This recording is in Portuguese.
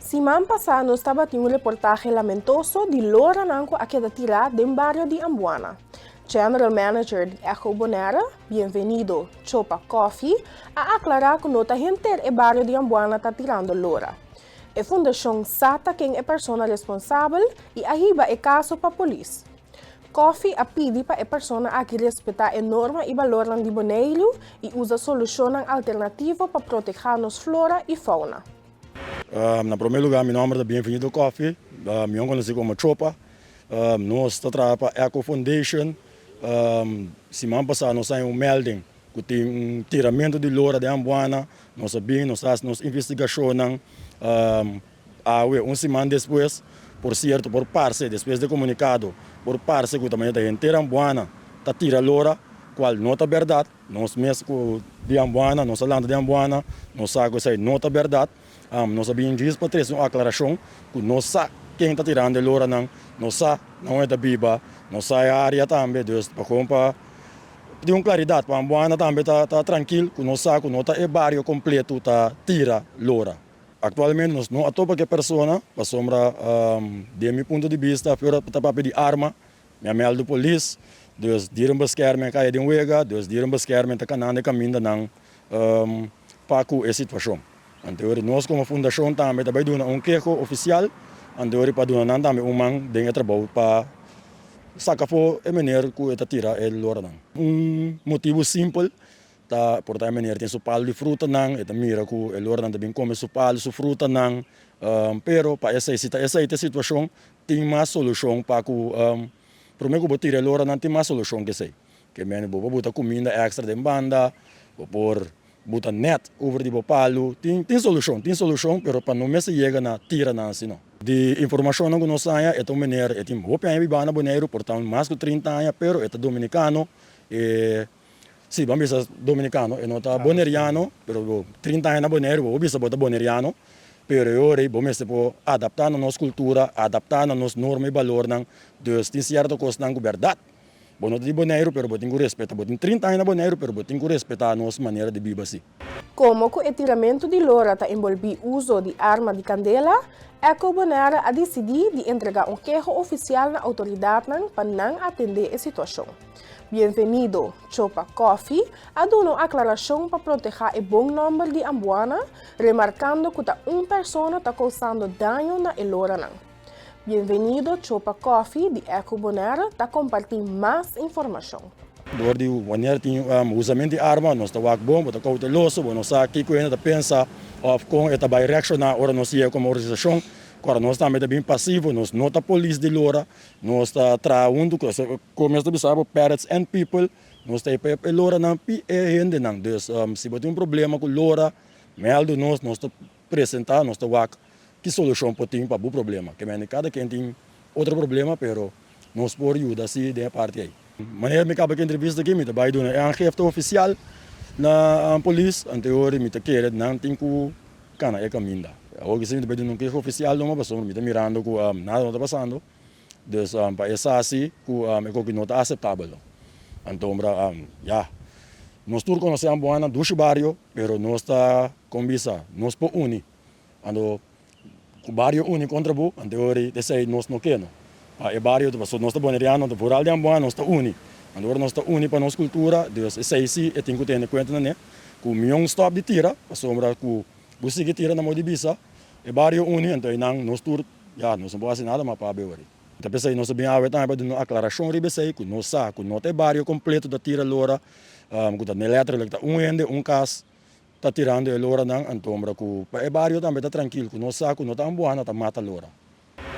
Semana passada estava tendo um reportaje lamentoso de Lora Nanco a queda tirada do barrio de Ambuana. General Manager de Eco Bonera, bem-vindo, Chopa Coffee, a aclarar que nota gente e barrio de Ambuana está tirando Lora. A Fundação Sata quem é a pessoa responsável e arriba é caso para a polícia. Coffee a pede para a pessoa a que respeitar a norma e valor de boneiro e usa solução alternativa para proteger nos flora e fauna. Na primeiro lugar, meu nome é Bem-vindo Coffee, me conheci como Chopa. Nós trabalhamos para a Eco Foundation. Semana passada nós saímos melding que tem tiramento de lora de Ambuana. Nós sabemos, nós fazemos investigação. Semana depois, por certo, por parte, depois de comunicado, por parte que também a gente Ambuana está tirando lora, qual não é verdade. Nós mesmos de Ambuana, nossa landa de Ambuana, nós sabemos que não é verdade. Nós sabemos disso para trazer uma aclaração que nós sabemos quem está tirando lora não sabe, não é da Biba, não sabe a área também, para pedir uma claridade para a Ambuana também está tranquilo, que nós sabemos que não está o bairro completo está tira lora. Atualmente nós não atopa que pessoa, para sombra de meu ponto de vista, para pedir arma, me amel do polícia, Deus diram beschermen caia de wega, Deus diram beschermen tá canande caminho não para com essa situação. Então nós como fundação também também dando queijo oficial, então para donar também dentro trabalho para sacar for a maneira que está tira ele lora não. Motivo simples, tá por a maneira tem palo de fruta não, eta mira que ele lora também come palo su fruta não, pero para essa situação tem mais solução para que primeiro que botar ele lora não tem mais solução que sei, que mene botar comida extra de banda, por botar net over de palo, tem solução, pero para não se chega na tira não assim não. De informação que nós saia, é uma maneira, é um pouco aí bana boneiro, portanto mais de 30 anos, pero é dominicano, sim, vamos dizer dominicano, é não tá boneriano, pero 30 anos boneiro, vamos dizer botar boneriano, pero eu vamos dizer adaptar a nossa cultura, adaptar a nossa norma e valor não, dus tem certa coisa não verdade. Bom, não é boneiro, pero botem com respeito. Botem 30 anos boneiro, pero botem com respeito a nossa maneira de viver assim. Como o tiramento de lora está envolvido uso de arma de candela, Eco Bonera a decidir de entregar queijo oficial na autoridade para não atender a situação. Bem-vindo, Chopa Coffee, a dar uma aclaração para proteger o bom nome de Ambuana, remarcando que uma pessoa está causando dano na lora. Bem-vindo, Chopa Coffee de Eco Bonera, está compartilhando mais informação. Door die wanneer tem usamento de arma, nós está bom, está cauteloso, nós sabe que ainda pensa of com está vai reaccionar, ora nós é como organização, agora nós também bem passivo, nós não está polícia de lora, nós está trabalhando, começa a saber parents and people, nós está para lora não gente não, dus se tem problema com lora, meldo nós está apresentar, nós está que solução pode ter para o problema, que cada quem tem outro problema, pero nós por ajuda assim de parte aí. Wanneer ik heb een entrevista aqui, ik bij doen een aangifte officieel na polícia, anterior met de keren dan tinku kana é caminda. Ook is het bij doen een keer officieel nog maar persoon met mirando que nada não está passando, dus para essa assim que é que não está aceitável. Então nós todos conhecemos Ambuana do barrio, pero nós está combisa, nós por uni, ando o barrio uni contra bu, anterior desse nós não queremos. O barrio, nós está boneriano, o rural de Ambuana, nós está uni. Agora nós está uni para nossa cultura, Deus, esse aí sim, eu tenho que ter em conta, né? Que o meu stop de tira, a sombra que você que tira na mão de bisa, o barrio uni, então nós todos, nós não podemos nada mais para beber. Então pensei, nós bem a ver também para dar aclaração ribe sei, que nós sabe, que não tem barrio completo da tira lora, que está na letra, que está ende, cas, está tirando a lora não, então que o barrio também está tranquilo, que nós sabe, que não está Ambuana, está mata lora.